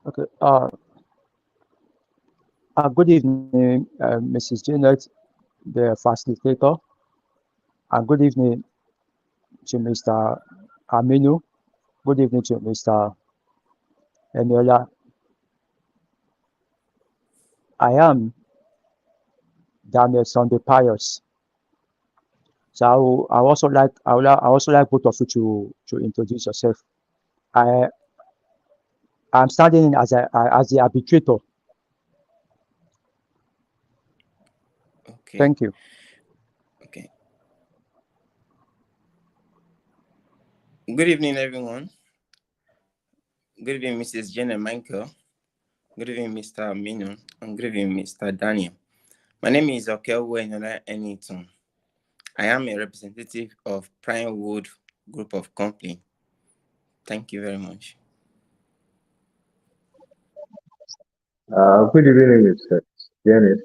Okay. Good evening, Mrs. Janet, the facilitator, and good evening to Mr. Aminu. Good evening to Mr. Emiola. I am Daniel Sunday Pius. So I also like both of you to introduce yourself. I am standing in as the arbitrator. Okay. Thank you. Okay. Good evening, everyone. Good evening, Mrs. Jenna Michael. Good evening, Mr. Minu. And good evening, Mr. Daniel. My name is Okelwe Eniton. I am a representative of Primewood Group of Company. Thank you very much. Good evening, Mr. Janice.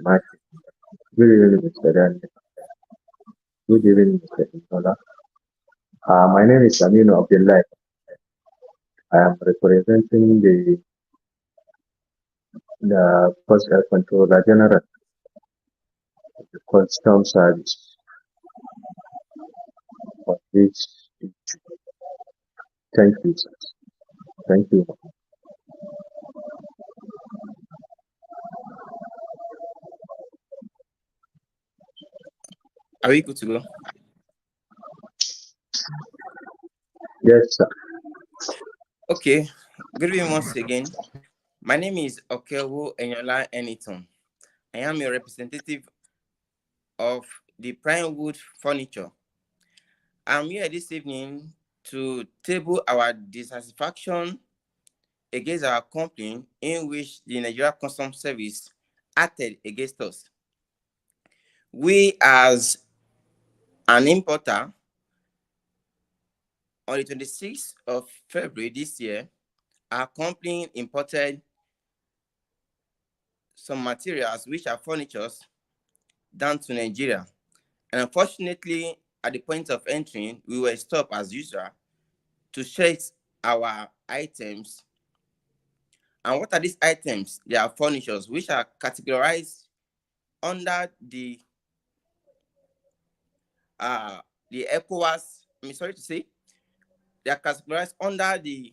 Mike. Good evening, Mr. Daniel. Good evening, Mr. Inola. My name is Aminu Abdullah. I am representing the Coast Air Controller General of the Custom Service for this. Thank you, sir. Thank you. Are we good to go? Yes, sir. Okay. Good evening once again. My name is Okelwo Eniola Eniton. I am a representative of the Primewood Furniture. I'm here this evening to table our dissatisfaction against our company in which the Nigeria Customs Service acted against us. We, as an importer, on the 26th of February this year, our company imported some materials which are furnitures down to Nigeria. And unfortunately, at the point of entering, we were stopped as usual to check our items. And what are these items? They are furnitures which are categorized under the ECOWAS. I'm sorry to say, they are categorized under the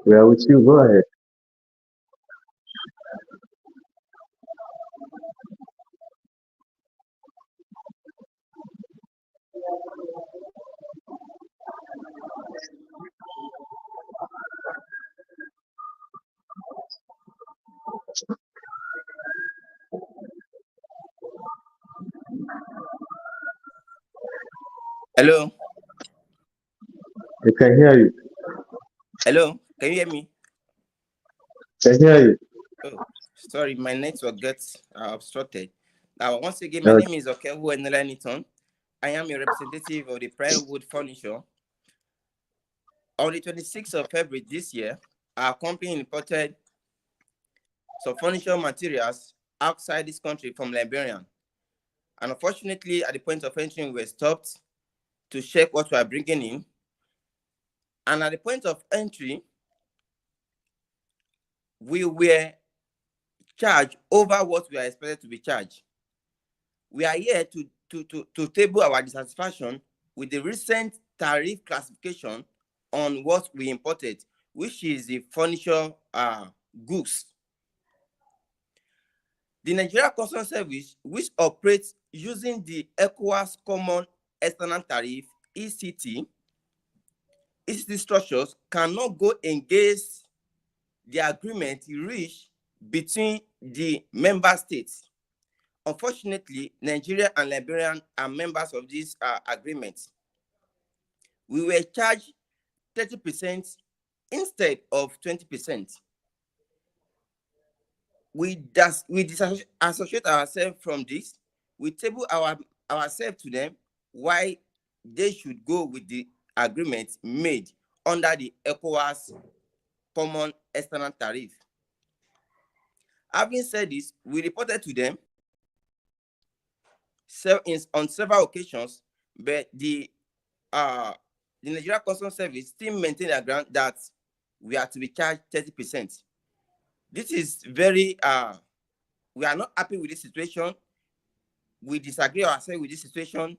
We are with you. Go ahead. hello, I can hear you. hello. Can you hear me? I can hear you. Oh, sorry, my network gets obstructed. Now, once again, my Okay. name is Okewu Enelaniton. I am a representative of the Primewood Furniture. On the 26th of February this year, our company imported some furniture materials outside this country from Liberia. And unfortunately, at the point of entry, we were stopped to check what we are bringing in. And at the point of entry, we were charged over what we are expected to be charged. We are here to table our dissatisfaction with the recent tariff classification on what we imported, which is the furniture goods. The Nigeria Customs Service, which operates using the ECOWAS Common External Tariff ECT structures, cannot go against the agreement reached between the member states. Unfortunately, Nigeria and Liberia are members of this agreement. We were charged 30% instead of 20%. We disassociate ourselves from this. We table ourselves to them why they should go with the agreement made under the ECOWAS common external tariff. Having said this, we reported to them on several occasions, but the Nigeria Customs Service still maintain their ground that we are to be charged 30%. This is very, we are not happy with this situation. We disagree ourselves with this situation,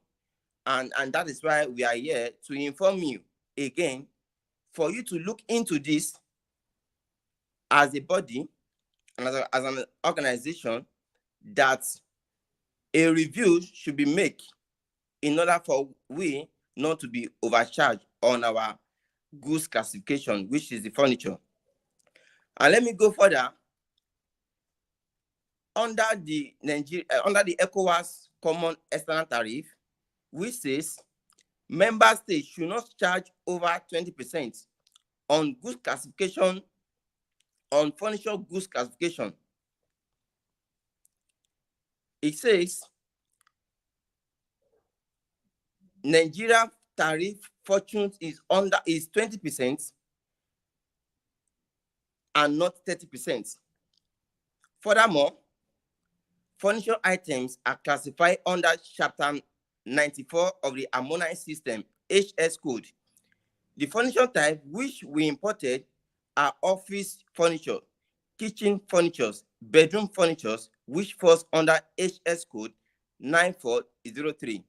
and that is why we are here to inform you again, for you to look into this as a body and as an organization, that a review should be made in order for we not to be overcharged on our goods classification, which is the furniture. And let me go further. Under the ECOWAS Common External Tariff, which says member states should not charge over 20% on goods classification, on furniture goods classification. It says Nigeria tariff fortunes is 20% and not 30%. Furthermore, furniture items are classified under Chapter 94 of the Harmonized System HS Code. The furniture type which we imported are office furniture, kitchen furniture, bedroom furniture, which falls under HS Code 9403.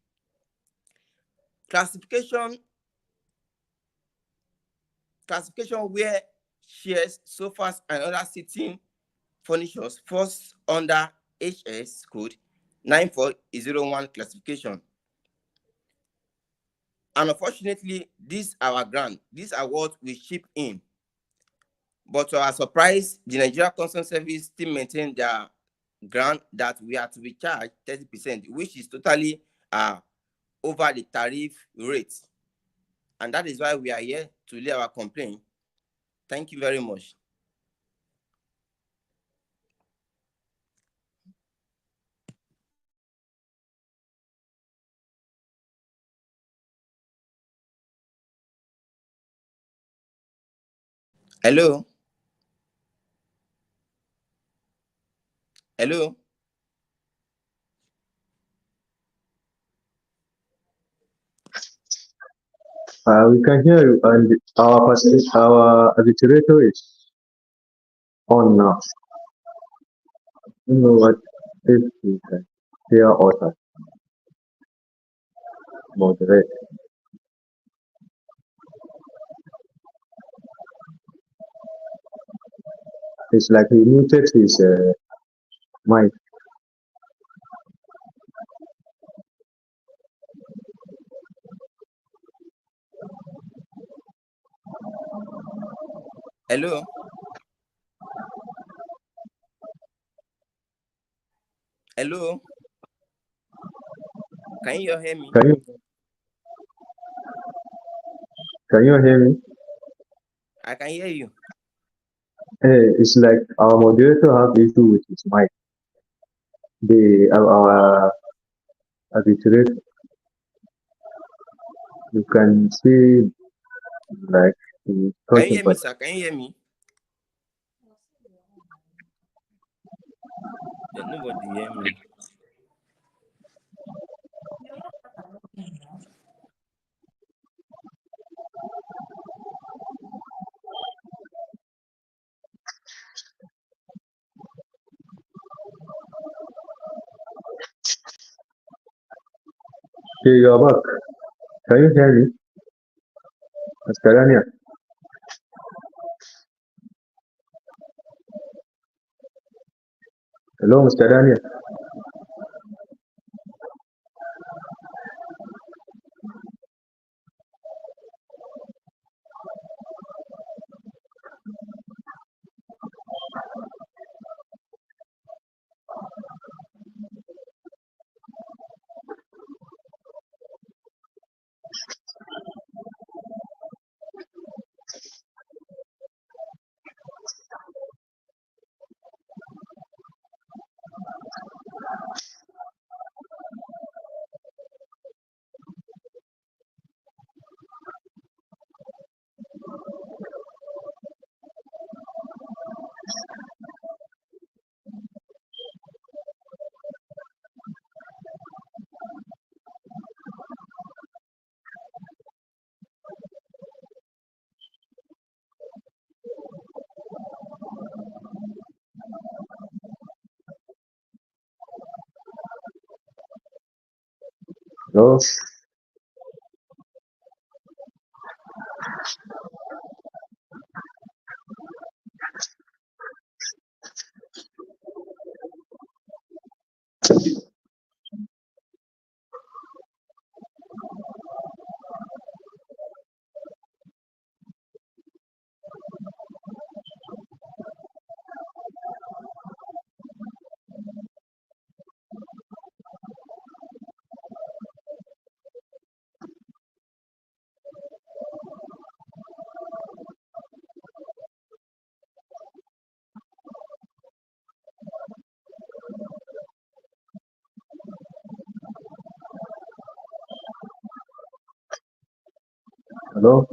Classification where chairs, sofas, and other sitting furniture falls under HS Code 9401 classification. And unfortunately, these are our grant. These are what we ship in. But to our surprise, the Nigeria Customs Service still maintain their grant that we are to be charged 30%, which is totally over the tariff rate. And that is why we are here to lay our complaint. Thank you very much. Hello? Hello? We can hear you, and our arbitrator is on now. You know what? If we can hear us moderate, it's like he muted his mic. Hello? Hello? Can you hear me? Can you hear me? I can hear you. Hey, it's like our moderator have issue with his mic. Our arbitrator, you can see like he's Can you talking, hear me, but sir? Can you hear me? Nobody hear me. okay, you're back. Can you hear me, Mr. Daniel? Hello, Mr. Daniel. Hello? Hello?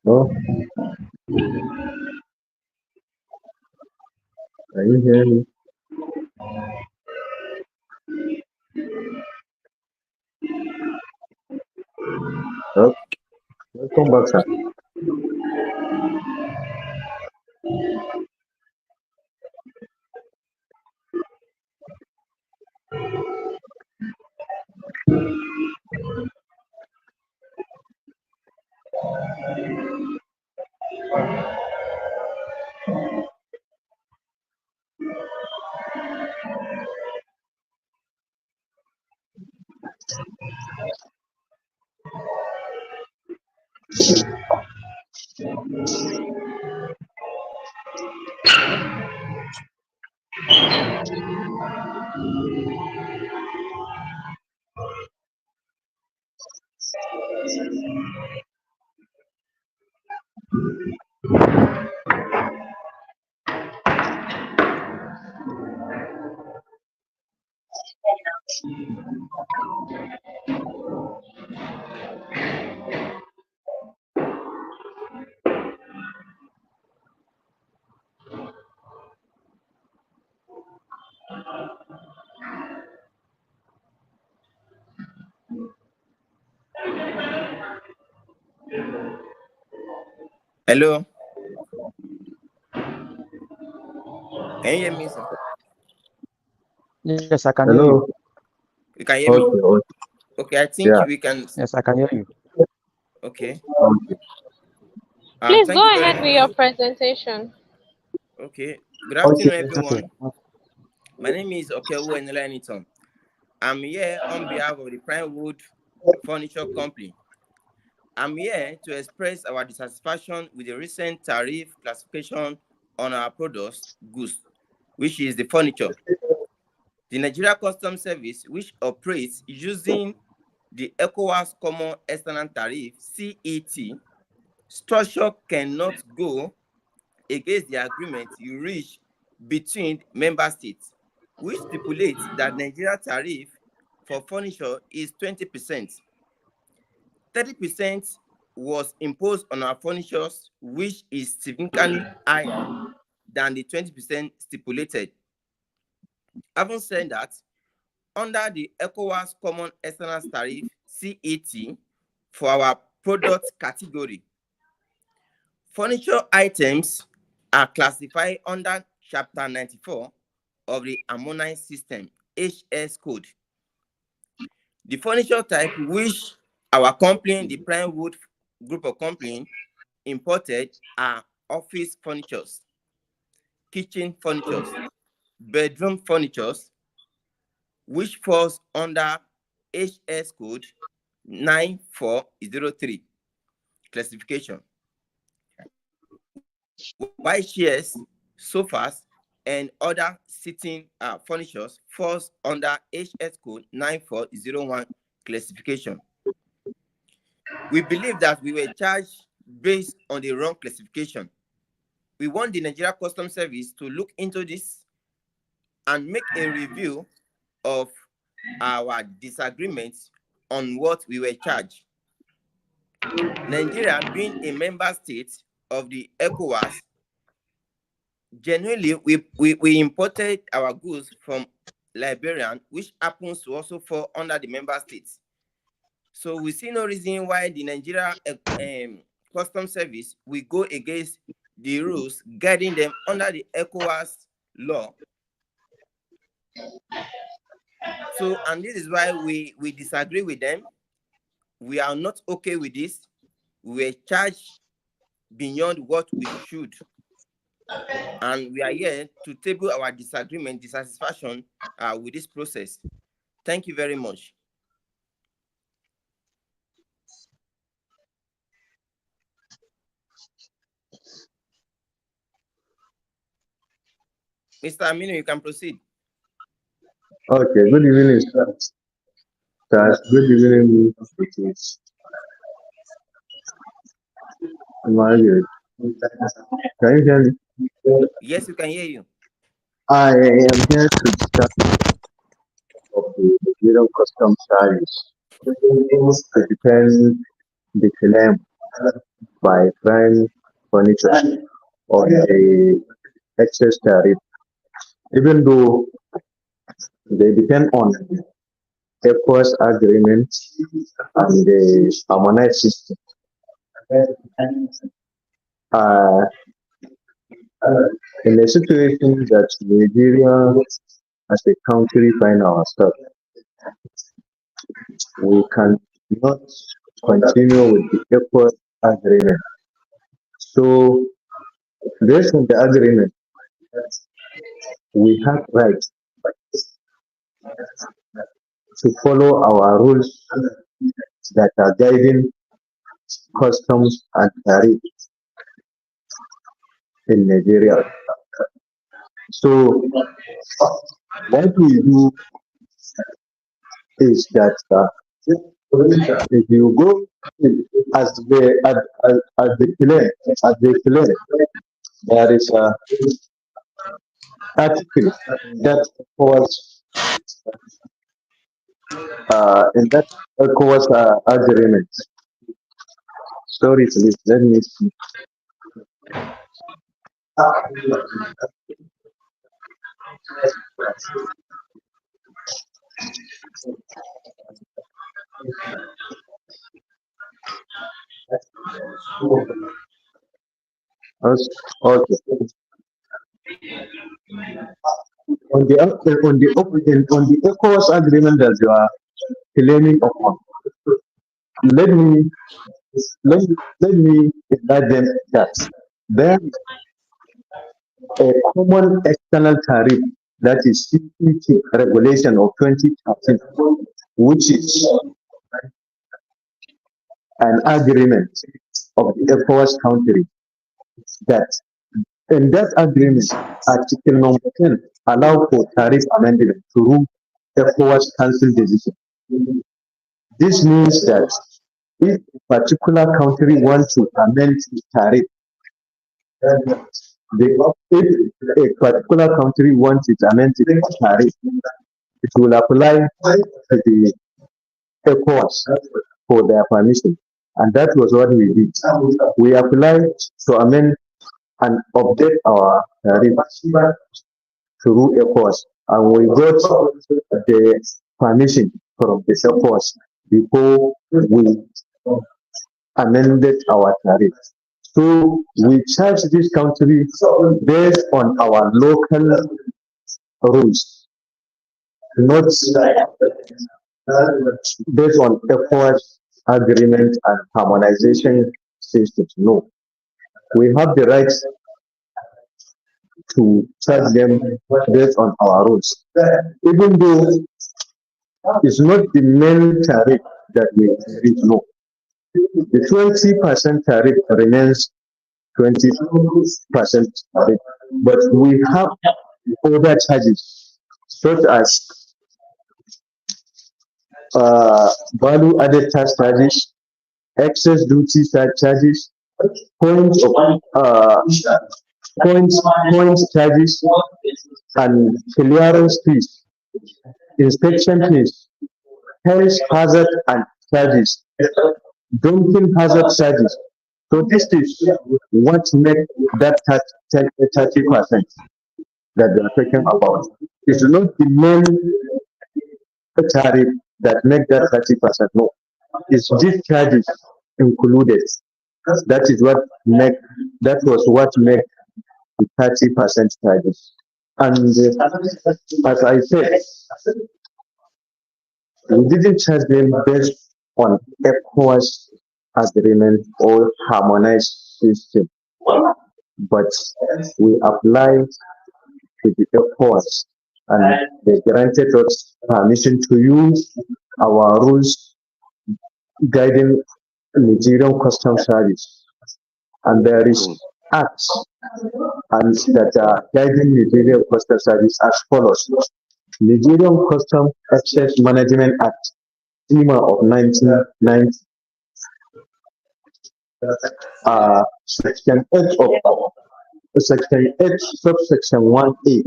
Hello? Can you hear me? Hello? Welcome back, sir. Hello, can you hear me, sir? Yes, I can hear you. Hello? You can hear me? Okay, okay. Okay, I think Yeah. we can. Yes, I can hear you. Okay. Okay. Please Thank you go very ahead with much. your presentation. Okay. Good Okay. afternoon, Okay. everyone. My name is Okewu Enelaniton. I'm here on behalf of the Prime Wood Furniture Company. I'm here to express our dissatisfaction with the recent tariff classification on our products, goods, which is the furniture. The Nigeria Customs Service, which operates using the ECOWAS Common External Tariff (CET) structure, cannot go against the agreement you reach between member states, which stipulates that Nigeria tariff for furniture is 20%. 30% was imposed on our furnitures, which is significantly higher than the 20% stipulated. Having said that, under the ECOWAS Common External Tariff (CET) for our product category, furniture items are classified under Chapter 94 of the Harmonized System (HS Code). The furniture type which our company, the Prime Wood Group of Company, imported are office furnitures, kitchen furnitures, bedroom furnitures, which falls under HS Code 9403 classification. White chairs, sofas, and other sitting furnitures falls under HS Code 9401 classification. We believe that we were charged based on the wrong classification. We want the Nigeria Customs Service to look into this and make a review of our disagreements on what we were charged. Nigeria, being a member state of the ECOWAS, genuinely we imported our goods from Liberia, which happens to also fall under the member states. So we see no reason why the Nigeria custom service will go against the rules guiding them under the ECOWAS law. So, and this is why we disagree with them. We are not okay with this. We were charged beyond what we should. And we are here to table our disagreement, dissatisfaction with this process. Thank you very much. Mr. Aminu, you can proceed. Okay, good evening, sir. Good evening, British. Margaret. Can you hear me? Yes, we can hear you. I am here to discuss of the Nigerian custom service. It depends the claim by prime furniture on the excess tariff, even though they depend on ECOWAS agreement and the harmonized system. Uh, in a situation that Nigeria as a country find ourselves, we cannot continue with the ECOWAS agreement. So, based on the agreement, we have right to follow our rules that are guiding customs and tariff in Nigeria. So, what we do is that if you go as the claim, there is a article that was in that ECOWAS agreement. Sorry, please, let me see. Okay. On the ECOWAS agreement that you are claiming upon, let me let me enlighten that there is a common external tariff, that is CET regulation of 2013, which is an agreement of the ECOWAS country that in that agreement, Article number 10 allow for tariff amendment through ECOWAS council decision. This means that if a particular country wants to amend its tariff, if a particular country wants to amend its tariff, it will apply to the ECOWAS for their permission. And that was what we did. We applied to amend and update our tariff through ECOWAS, and we got the permission from the ECOWAS before we amended our tariff. So we charge this country based on our local rules, not based on ECOWAS agreement and harmonization systems. No, we have the right to charge them based on our rules, even though it's not the main tariff that we increase. No, the 20% tariff remains 20% tariff, but we have other charges such as value added tax charges, excess duty charges, points of points charges, and clearance fees, inspection fees, health hazard and charges, dumping hazard charges. So this is what makes that 30% that we are talking about. It's not the main tariff that make that 30%. No, it's these charges included. That is what make that was what make the 30% charges. And as I said, we didn't charge them based on ECOWAS agreement or harmonized system, but we applied to the ECOWAS and they granted us permission to use our rules guiding Nigerian custom service. And there is acts and that are guiding Nigerian custom service as follows. Nigerian Custom Exchange Management Act, SEMA of 1990, Section 8 of Section 8, subsection 1A,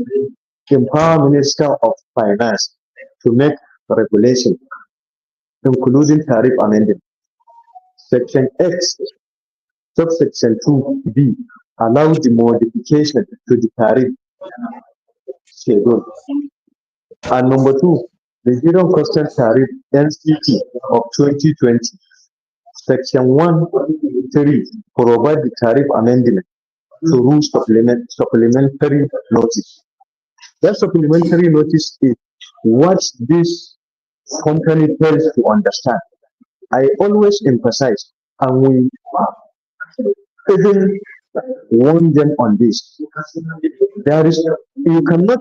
empower Minister of Finance to make regulation, including tariff amendment. Section 8, subsection 2B, allows the modification to the tariff schedule. And number two, the Nigerian Custom Tariff NCT of 2020, Section 1.3, provide the tariff amendment to rule supplementary notice. That supplementary notice is what this company fails to understand. I always emphasize, and we even warn them on this. There is you cannot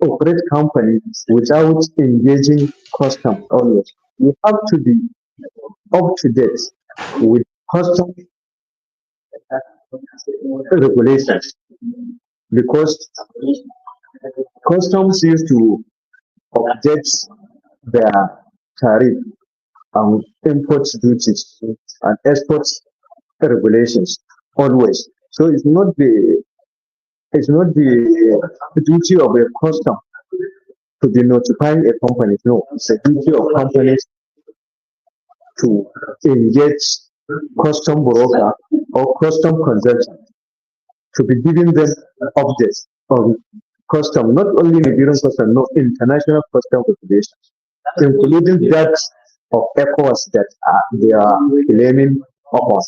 operate company without engaging custom always. You have to be up to date with custom regulations because customs used to update their tariff and import duties and export regulations always. So it's not the duty of a custom to be notifying a company. No, it's a duty of companies to engage custom broker or custom consultant to be giving them updates on custom, not only Nigerian custom, no international custom regulations, including that of ECOWAS that they are claiming upon.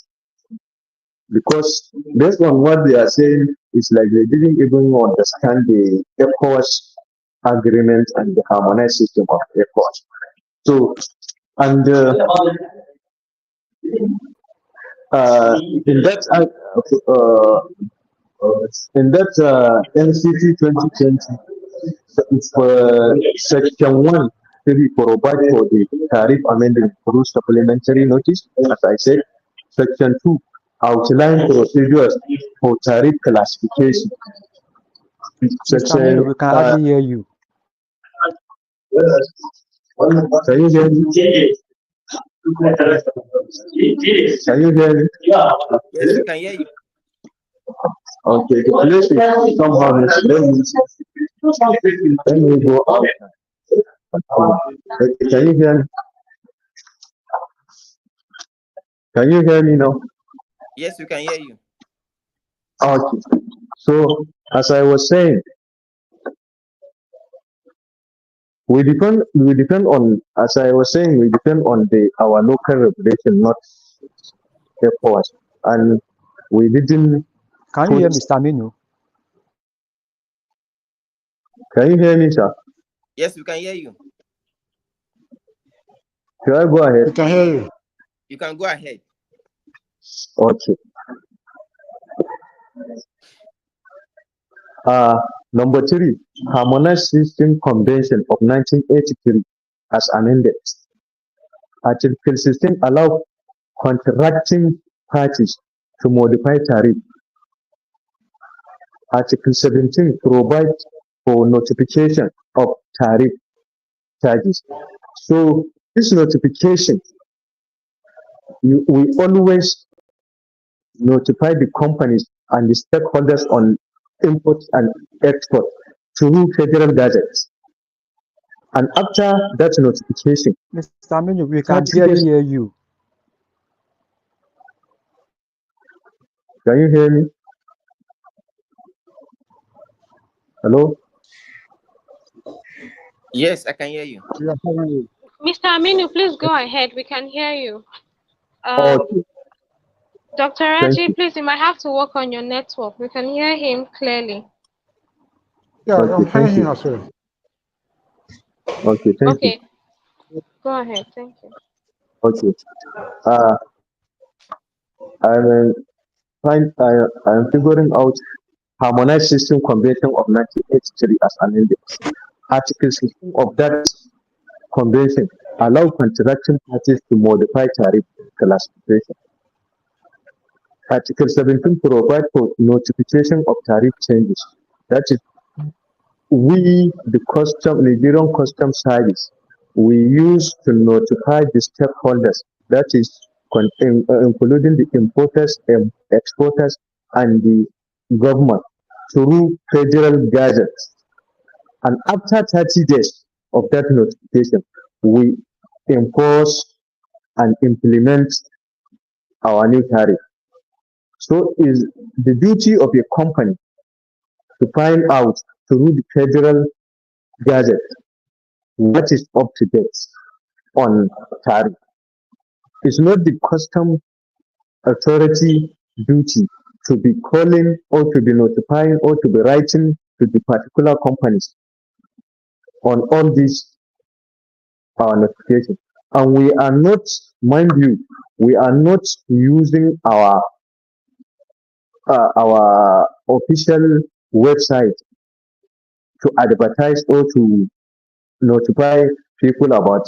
Because based on what they are saying, it's like they didn't even understand the ECOWAS agreement and the harmonized system of ECOWAS. So, and in that NCT 2020, it's section 1 really provide for the tariff amendment through supplementary notice, as I said. Section 2 outline procedures for tariff classification. Mr. Mino, we can hardly hear you. Can you hear me? Can you hear me? Yes, we can hear you. Okay, the place is somehow let me go out. Okay, can you hear me? Can you hear me now? Yes, we can hear you. Okay. So as I was saying, we depend on, as I was saying, we depend on our local regulation, not ECOWAS. And we didn't Can you hear put, Mr. Mino? can you hear me, sir? Yes, we can hear you. Should I go We ahead? can hear you. You can go ahead. Okay. Number 3, Harmonized System Convention of 1983 as amended. Article 16 allows contracting parties to modify tariff. Article 17 provides for notification of tariff charges. So this notification, we always notify the companies and the stakeholders on import and export through federal gazettes. And after that notification, Mr. Aminu, we can 30 barely days. hear you. Can you hear me? Hello? Yes, I can hear you. We are hearing you. Mr. Aminu, please go ahead. We can hear you. Um, Okay, Dr. thank Raji, you. please, you might have to work on your network. We can hear him clearly. Yeah, Okay, I'm thank hearing you. him as well. Okay, thank you. Okay, go ahead. Thank you. Okay. Uh, I'm I'm figuring out Harmonized System Convention of 1983 as amended. Article 16 of that convention allow contracting parties to modify tariff classification. Article 17 provide for notification of tariff changes. That is, we, the Nigerian Custom Service, we use to notify the stakeholders, that is, including the importers, exporters, and the government through federal gazettes. And after 30 days of that notification, we enforce and implement our new tariff. So is the duty of a company to find out through the federal gazette what is up to date on tariff. It's not the custom authority duty to be calling or to be notifying or to be writing to the particular companies on all these our notifications. And we are not, mind you, we are not using our official website to advertise or to notify people about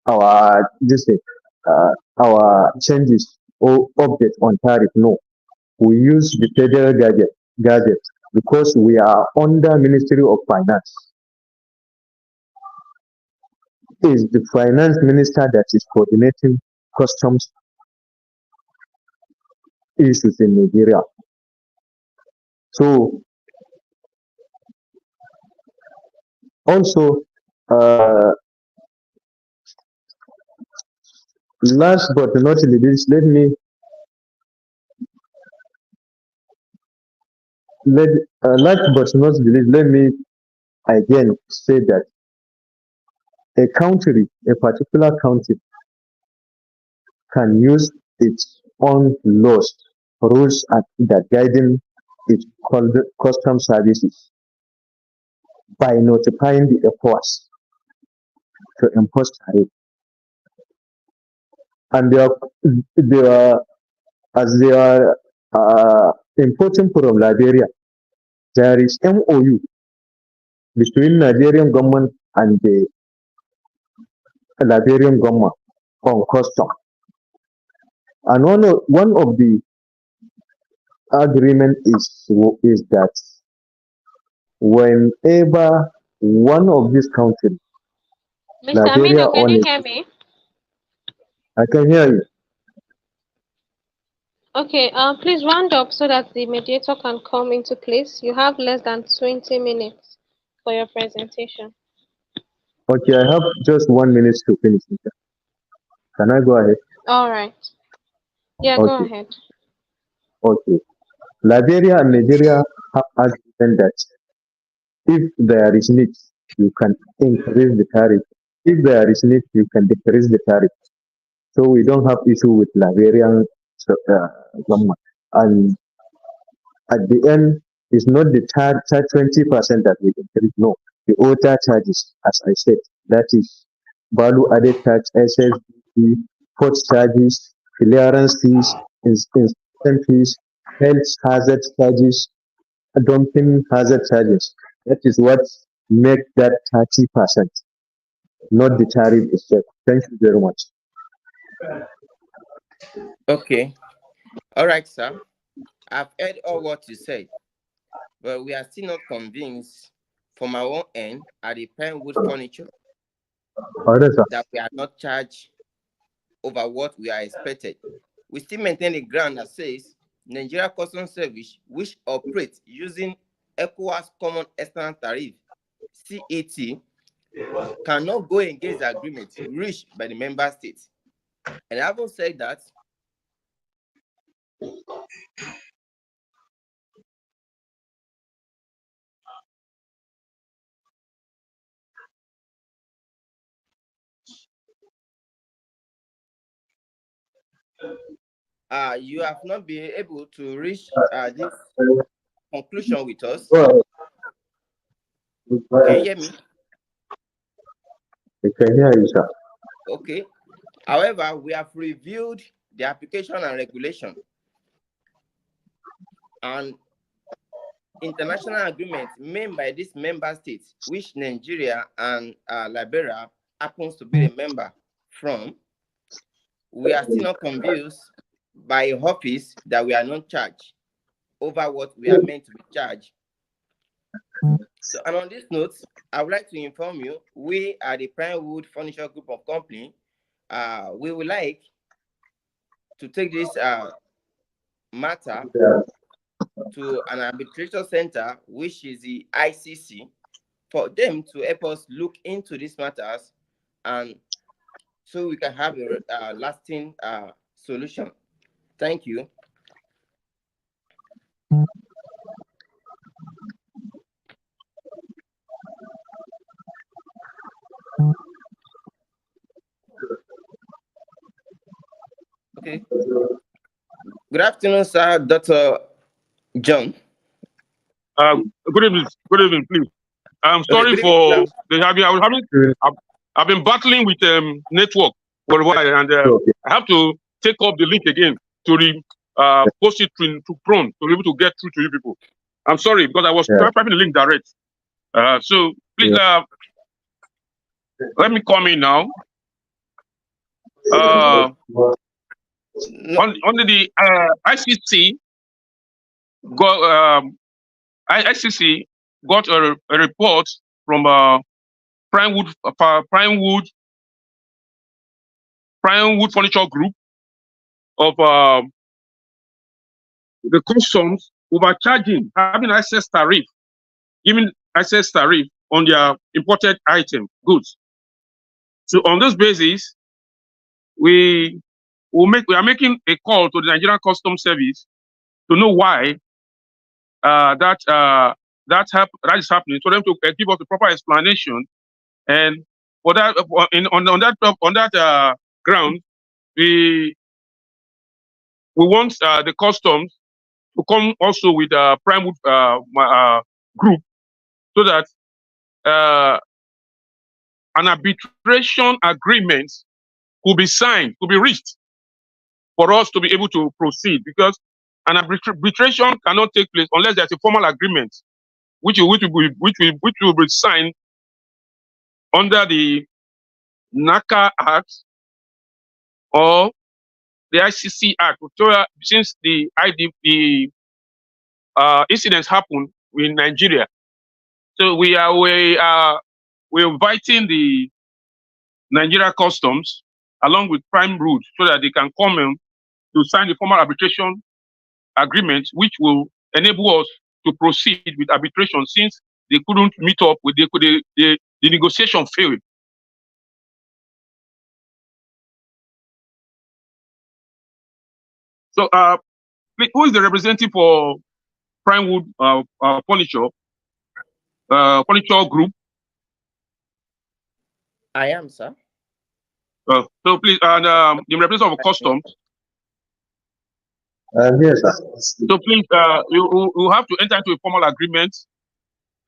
our this thing, our changes or updates on tariff. No, we use the federal gadget because we are under Ministry of Finance. It is the finance minister that is coordinating customs issues in Nigeria. So also, uh, last but not least, let last but not least, let me again say that a country, a particular country, can use its own laws, rules that guiding its custom services by notifying the efforts to impose tariff. And they are as they are importing from Liberia, there is MOU between Nigerian government and the Liberian government on custom. And one of the agreement is that whenever one of these countries, Mr. Liberia Aminu, or can you hear me? I can hear you. Okay, please round up so that the mediator can come into place. You have less than 20 minutes for your presentation. Okay, I have just 1 minute to finish it. Can I go ahead? All right. Yeah, go Okay, ahead. okay. Liberia and Nigeria have agreement that if there is need, you can increase the tariff. If there is need, you can decrease the tariff. So we don't have issue with Liberian government. And at the end, it's not the 20% that we increase. No, the other charges, as I said, that is value added tax, SSDT, port charges, clearance fees, inspection fees, health hazard charges, dumping hazard charges. That is what make that 30%, not the tariff itself. Thank you very much. Okay. All right, sir. I've heard all what you said, but we are still not convinced from our own end at the Pinewood Furniture All right, sir. that we are not charged over what we are expected. We still maintain a ground that says Nigeria Customs Service, which operates using ECOWAS Common External Tariff (CET), cannot go against the agreement reached by the member states. And having said that, you have not been able to reach this conclusion with us. Well, Can you hear me? I can hear you, sir. Okay. However, we have reviewed the application and regulation and international agreements made by these member states, which Nigeria and Liberia happens to be a member from. We are still not convinced by office that we are not charged over what we are meant to be charged. So, and on this note, I would like to inform you, we are the Pinewood Furniture Group of Company. We would like to take this matter to an arbitration center, which is the ICC, for them to help us look into these matters, and so we can have a lasting solution. Thank you. Okay. Good afternoon, sir, Dr. John. Good evening, please. I'm Okay, sorry good evening, for sir. I've been battling with network for a while, and Okay. I have to take up the link again to post it to Chrome to be able to get through to you people. I'm sorry because I was Yeah. typing the link direct. So please let me come in now. No, Under the ICC got ICC got a report from Pinewood Furniture Group of the customs overcharging, having access tariff, giving access tariff on their imported item goods. So on this basis, we are making a call to the Nigerian Customs Service to know why that is happening, for them to give us a proper explanation. And for that, on that ground, we want the customs to come also with a Pinewood group, so that an arbitration agreement could be signed, could be reached, for us to be able to proceed. Because an arbitration cannot take place unless there's a formal agreement, which will be signed under the NACA Act or the ICC Act. So, since the incidents happened in Nigeria, so we're inviting the Nigeria Customs along with Prime Road so that they can come in to sign the formal arbitration agreement, which will enable us to proceed with arbitration, since they couldn't meet up with the negotiation failed. So, who is the representative for Pinewood Furniture Group? I am, sir. So please, and the representative of customs. Yes, sir. So please, you have to enter into a formal agreement,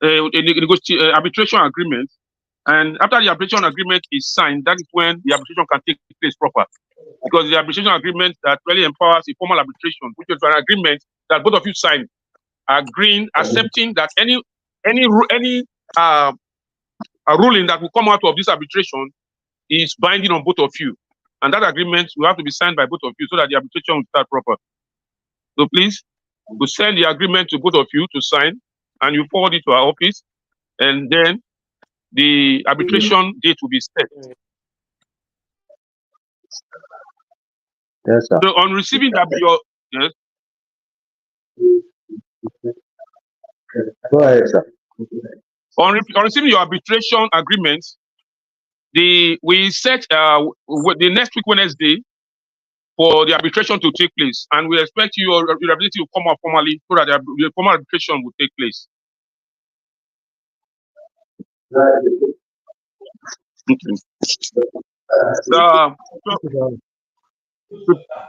arbitration agreement, and after the arbitration agreement is signed, that is when the arbitration can take place proper. Because the arbitration agreement that really empowers a formal arbitration, which is an agreement that both of you sign, agreeing, accepting that any ruling that will come out of this arbitration is binding on both of you, and that agreement will have to be signed by both of you so that the arbitration will start proper. So please, we send the agreement to both of you to sign, and you forward it to our office, and then the arbitration date will be set. Yes, sir. So on receiving that, yes. Go ahead, sir. On receiving your arbitration agreement, we set the next week Wednesday for the arbitration to take place, and we expect your ability to come out formally so that the formal arbitration will take place. Okay. So,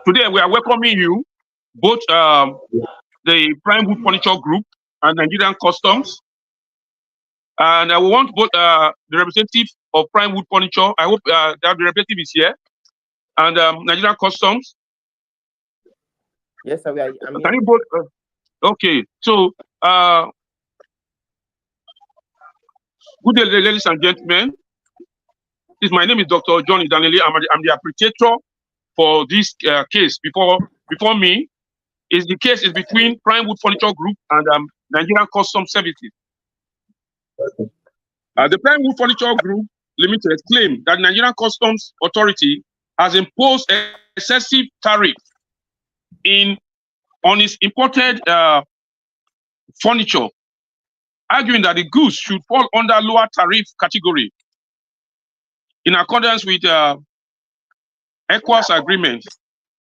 today we are welcoming you, both the Prime Wood Furniture Group and Nigerian Customs. And I want both the representative of Prime Wood Furniture. I hope that the representative is here, and Nigerian Customs. Yes, sir. I'm Can here. you both? Okay. So, good day, ladies and gentlemen. My name is Dr. John Idanele. I'm the arbitrator for this case. Before me, the case is between Prime Wood Furniture Group and Nigerian Customs Services. The Prime Wood Furniture Group Limited claim that Nigerian Customs Authority has imposed excessive tariff on its imported furniture, arguing that the goods should fall under lower tariff category in accordance with ECOWAS agreement.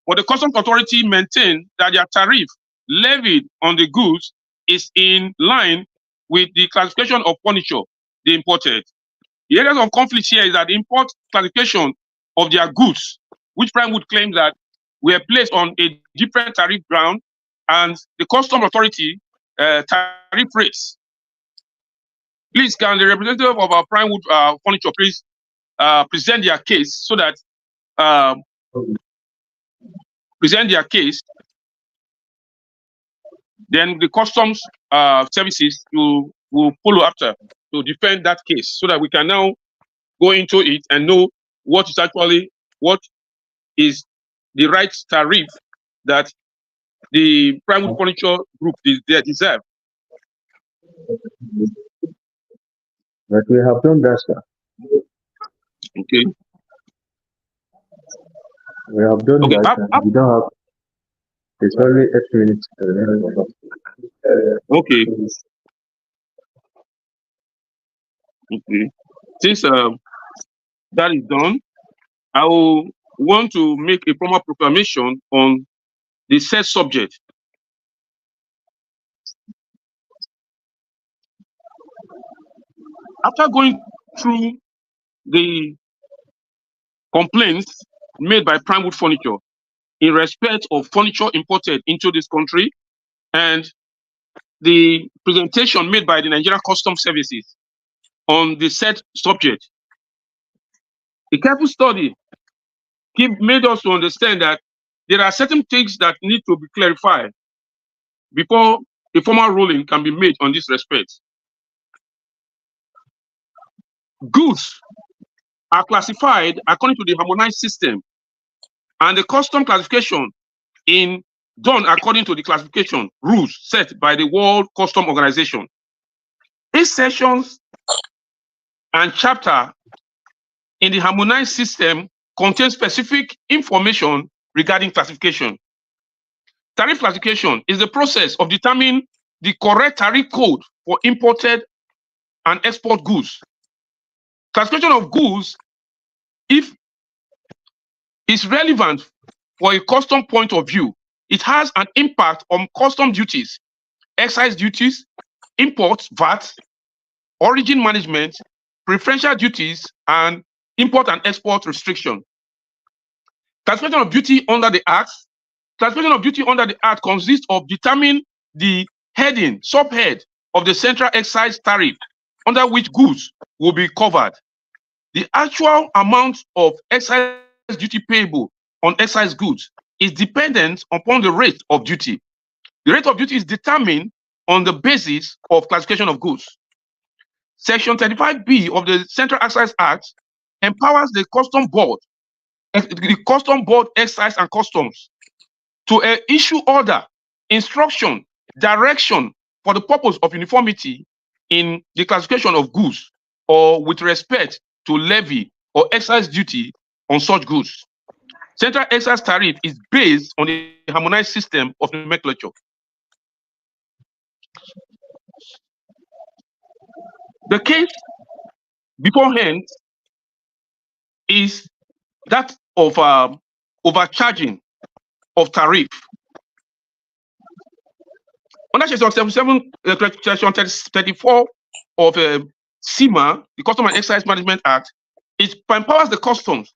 But the Customs Authority maintained that their tariff levied on the goods is in line with the classification of furniture they imported. The areas of conflict here is that the import classification of their goods, which Prime Wood claims that were placed on a different tariff ground, and the Customs Authority tariff rates. Please, can the representative of our Prime Wood Furniture please present their case so that then the Customs services will follow after to defend that case so that we can now go into it and know what is the right tariff that the Prime Wood Furniture Group deserve. But we have done that, sir. Okay. We have done that. We don't have. It's only 8 minutes. Okay. Okay. Since that is done, I will want to make a formal proclamation on the said subject. After going through the complaints made by Prime Wood Furniture in respect of furniture imported into this country and the presentation made by the Nigerian Customs Services on the said subject, a careful study made us to understand that there are certain things that need to be clarified before a formal ruling can be made on this respect. Goods are classified according to the harmonized system, and the custom classification done according to the classification rules set by the World Customs Organization. Each sections and chapter in the harmonized system contains specific information regarding classification. Tariff classification is the process of determining the correct tariff code for imported and export goods. Classification of goods, if it's relevant for a custom point of view, it has an impact on custom duties, excise duties, import, VAT, origin management, preferential duties, and import and export restriction. Classification of duty under the Act. Classification of duty under the Act consists of determining the heading, subhead of the central excise tariff under which goods will be covered. The actual amount of excise duty payable on excise goods is dependent upon the rate of duty. The rate of duty is determined on the basis of classification of goods. Section 35B of the Central Excise Act empowers the Custom Board, Excise and Customs, to issue order, instruction, direction for the purpose of uniformity in the classification of goods or with respect to levy or excise duty on such goods. Central excise tariff is based on the harmonized system of nomenclature. The case beforehand is that of overcharging of tariff. Under Section 77, Section 34 of CIMA, the Custom and Excise Management Act, it empowers the customs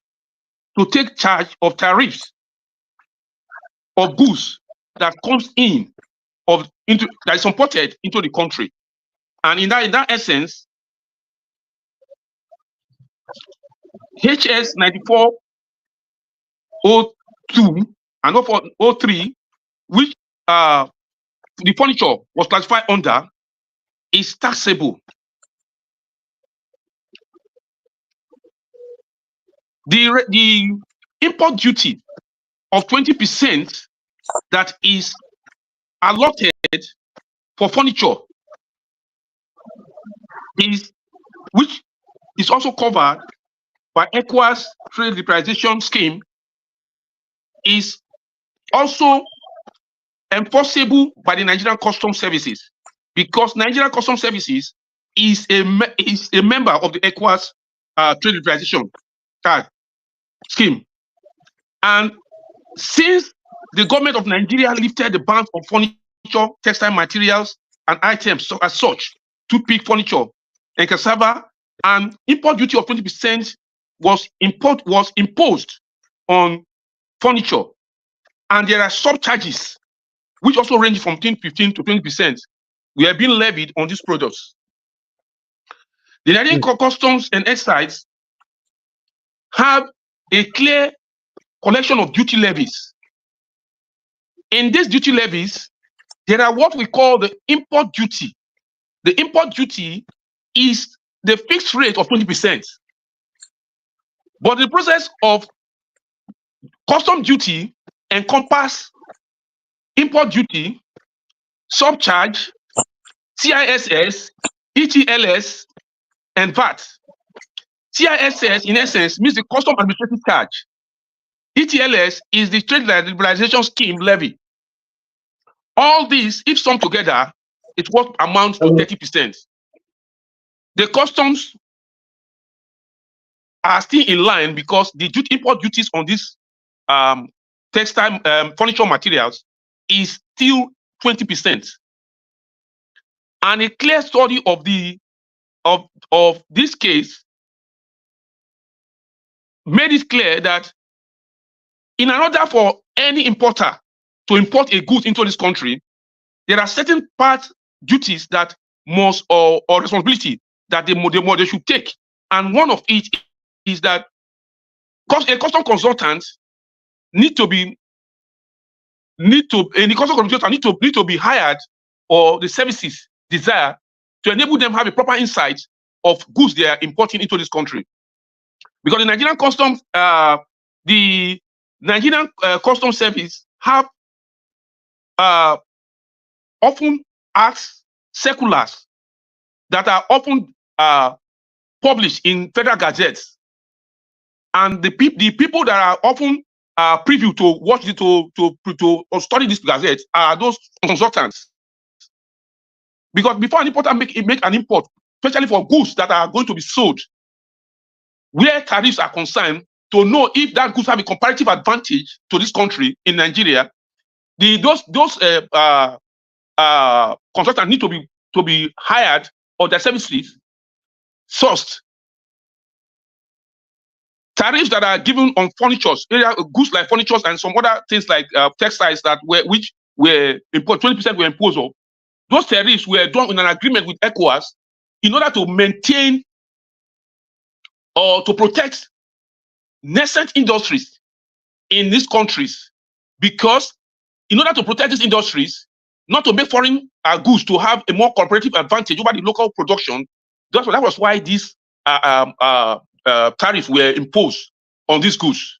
to take charge of tariffs of goods that comes in that is imported into the country. And in that essence, HS 9402 and 0403, which the furniture was classified under, is taxable. The import duty of 20% that is allotted for furniture which is also covered by ECOWAS trade liberalization scheme, is also enforceable by the Nigerian Customs Services, because Nigerian Customs Services is a member of the ECOWAS trade liberalization scheme. And since the government of Nigeria lifted the ban on furniture, textile materials, and items as such, toothpick, furniture, and cassava, and import duty of 20% was imposed on furniture, and there are surcharges which also range from 15 to 20%. We are being levied on these products. The Nigerian Customs and Excise have a clear collection of duty levies. In these duty levies, there are what we call the import duty. The import duty is the fixed rate of 20%. But the process of custom duty encompass import duty, subcharge, CISS, ETLS, and VAT. CISS, in essence, means the custom administrative charge. ETLS is the trade liberalization scheme levy. All these, if summed together, it what amounts to 30%. The customs are still in line because the import duties on these textile furniture materials is still 20%. And a clear study of this case made it clear that in order for any importer to import a good into this country, there are certain duties that must or responsibility that they should take. And one of it is that a custom consultant need to be hired, or the services desire to enable them have a proper insight of goods they are importing into this country. Because the Nigerian Customs, the Nigerian Customs Service have often asked circulars that are often published in federal gazettes, and the people that are often privy to watch it to study this gazette are those consultants. Because before an importer make an import, especially for goods that are going to be sold, where tariffs are concerned, to know if that goods have a comparative advantage to this country in Nigeria, those consultants need to be hired, or their services sourced. Tariffs that are given on furniture, goods like furniture and some other things like textiles which were imposed, 20% were imposed on. Those tariffs were done in an agreement with ECOWAS in order to maintain or to protect nascent industries in these countries, because in order to protect these industries, not to make foreign goods to have a more comparative advantage over the local production, that was why these tariffs were imposed on these goods.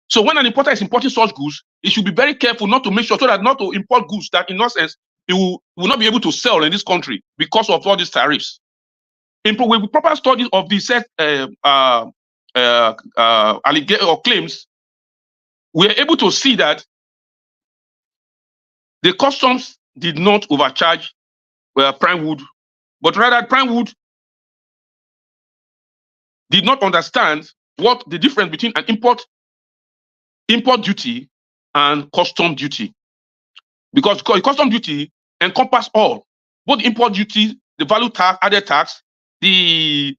So when an importer is importing such goods, he should be very careful not to make sure not to import goods that, in no sense, he will not be able to sell in this country because of all these tariffs. With proper studies of the set claims, we are able to see that the customs did not overcharge Prime Wood, but rather Prime Wood did not understand what the difference between an import duty and custom duty, because custom duty encompass all, both import duty, the value tax, added tax, the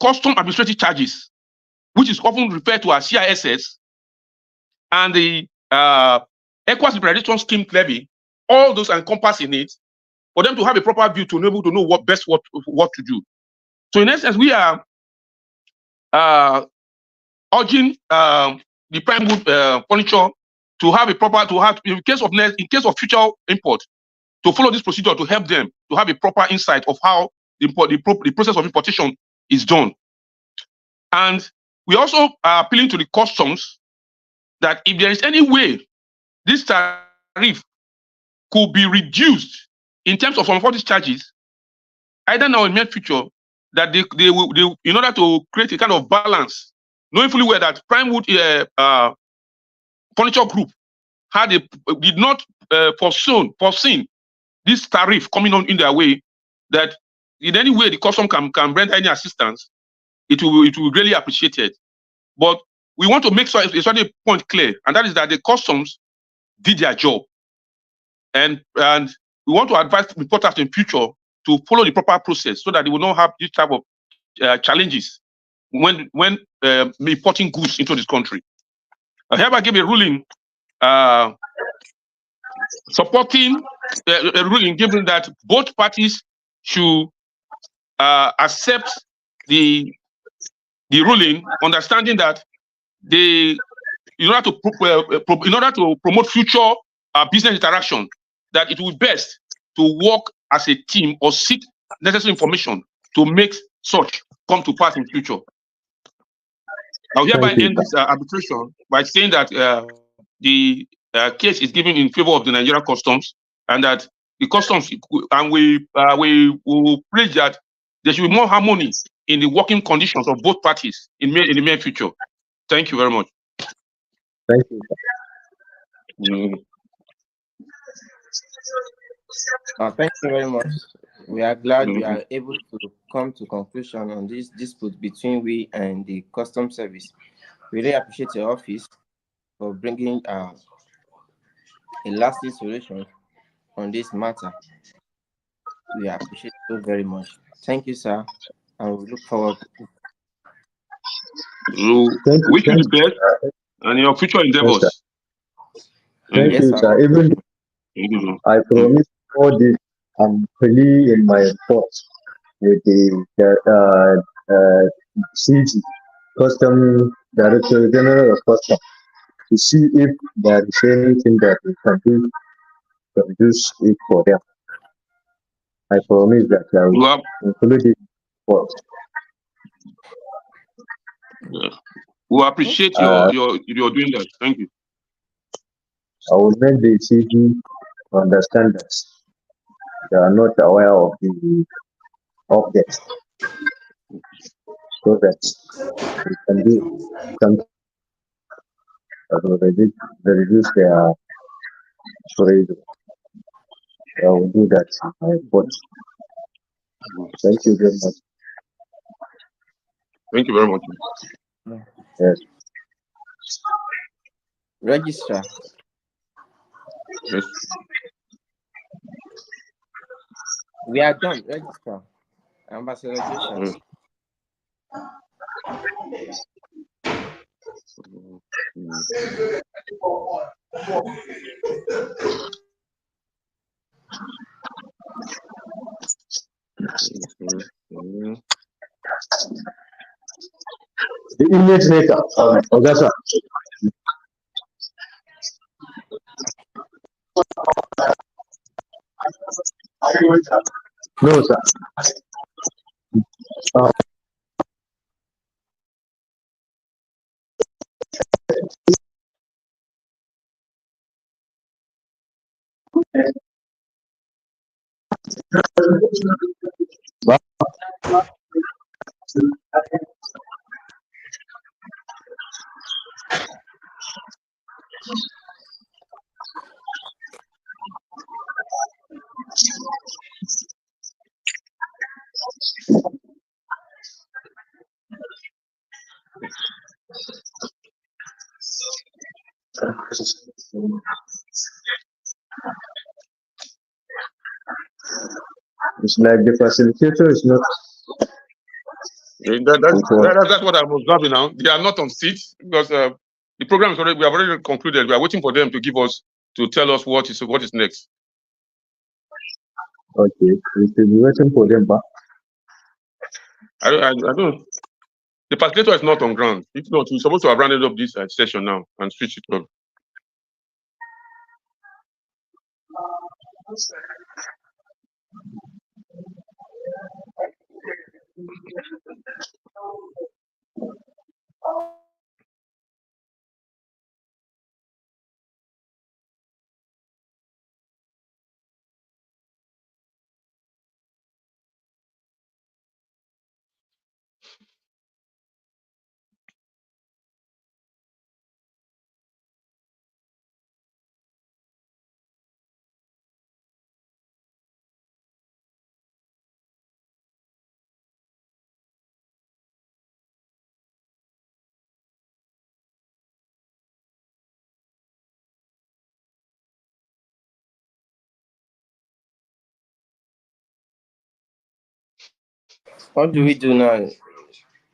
custom administrative charges, which is often referred to as CISS, and the ECOWAS liberalization scheme levy. All those encompass in it for them to have a proper view to be able to know what to do. So in essence, we are urging the prime wood furniture to have in case of future import, to follow this procedure to help them to have a proper insight of how the process of importation is done. And we also are appealing to the customs that if there is any way this tariff could be reduced in terms of some of these charges, either now or in the near future, that they will, in order to create a kind of balance, knowing fully well that Primewood Furniture Group did not foreseen this tariff coming on in their way, that in any way the custom can render any assistance, it will be really appreciated. But we want to make sure a certain point clear, and that is that the customs did their job, and we want to advise importers in future to follow the proper process so that they will not have this type of challenges when importing goods into this country. I hereby give a ruling supporting a ruling given that both parties should accept the ruling, understanding that in order to promote future business interaction, that it would be best to work as a team or seek necessary information to make such come to pass in future. I'll hereby end this arbitration by saying that the case is given in favor of the Nigerian customs, and that the customs, and we will pledge that there should be more harmony in the working conditions of both parties in the near future. Thank you very much. Thank you. Thank you very much. We are glad we are able to come to conclusion on this dispute between we and the Customs Service. We really appreciate your office for bringing a lasting solution on this matter. We appreciate you very much. Thank you, sir, and we look forward. Wish you the best and your future endeavors. Thank you, sir. Even I promise all this, I'm fully in my thoughts with the CG, Custom Director General of Custom, to see if there is anything that we can do to reduce it for them. I promise that I will include it first. We appreciate your doing that. Thank you. I will make the CG understand that they are not aware of the objects, so that we can do something that will reduce their storage. I will do that in my report. Thank you very much. Thank you very much. Yes. Registrar. Yes. We are done, Registrar. Ambassador Joshua. The image maker, Augusta. No, sir. It's like the facilitator is not. That's what I'm observing now. They are not on seats because the program is already. We have already concluded. We are waiting for them to tell us what is next. Okay, we should be waiting for them back. I don't. The facilitator is not on ground. If not, we're supposed to have rounded up this session now and switch it up. What do we do now?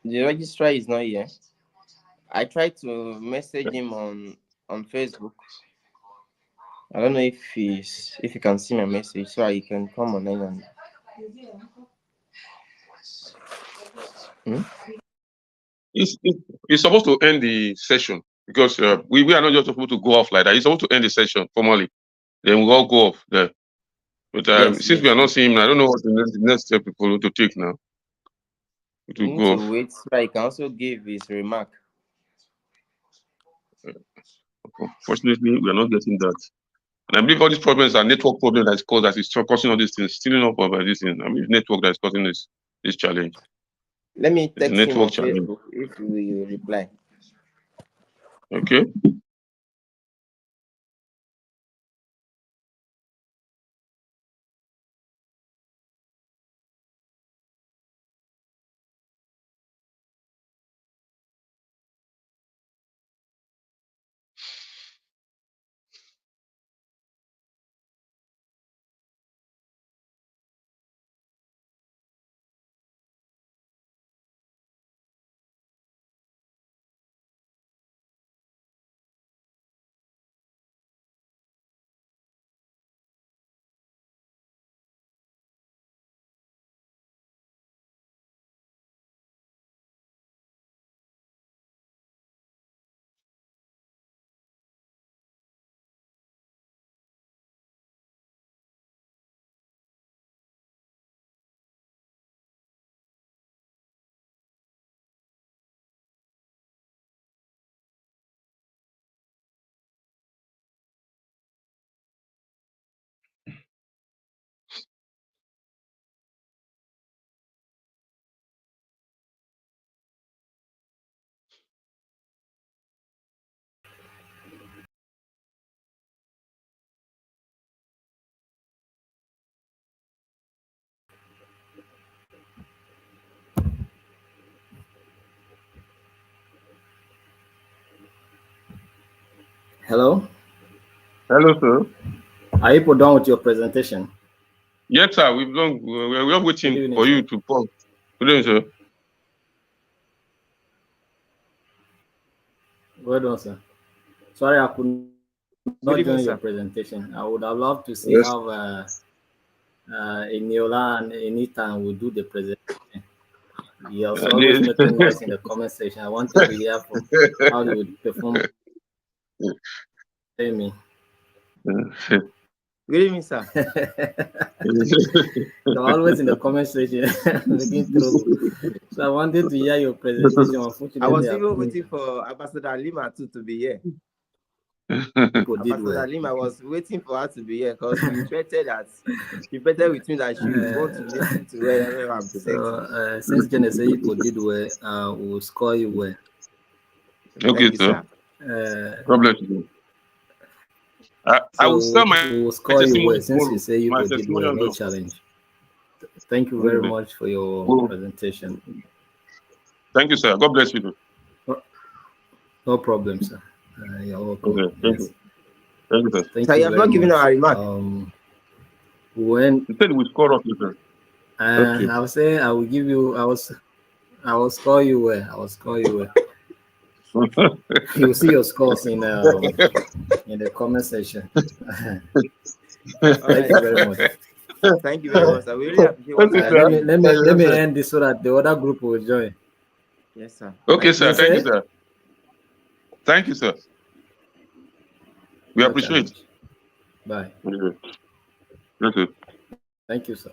The registrar is not here. I tried to message him on Facebook. I don't know if he can see my message, so he can come online and. He's supposed to end the session because we are not just supposed to go off like that. He's supposed to end the session formally. Then we all go off there. But since we are not seeing him, I don't know what the next step people to take now. We need to wait so he can also give his remark. Unfortunately, we are not getting that. And I believe all these problems are network problems that is causing all these things, stealing up by this thing. I mean, network that is causing this challenge. Let me text him on Facebook if we reply. Okay. Hello? Hello, sir. Are you done with your presentation? Yes, sir. We've done. We're waiting for you to pause. Good evening, sir. Well done, sir. Sorry, I could not join your presentation. I would have loved to see how Eniola and Enitan will do the presentation. He was always making noise in the comment section. I wanted to hear from how he would perform. Tell me. Good evening, sir. You're always in the comment section making trouble. So I wanted to hear your presentation. Unfortunately, I was even waiting for Ambassador Lima too to be here. Ambassador Lima, I was waiting for her to be here because she betted with me that she would want to listen to whatever I'm saying. So since Genesis you did well, we'll score you well. Okay, sir. God bless you. I will sell my score you well since you say you did well, no challenge. Thank you very much for your presentation. Thank you, sir. God bless you. No problem, sir. You're welcome. Okay, thank Yes. you. Thank you, sir. Thank Sir, you you have very not given much. our remark. When You said we score up, sir. Okay. I was saying I will give you, I will score you well. I will score you well. You'll see your scores in the comment section. All Thank right. you very much. Thank you very much, sir. We really appreciate what Okay, you are sir. doing. Let me end this so that the other group will join. Yes, sir. Okay, Thank sir. you. Thank you, sir. Thank you, sir. We No appreciate. challenge. Bye. Okay. Okay. Thank you, sir.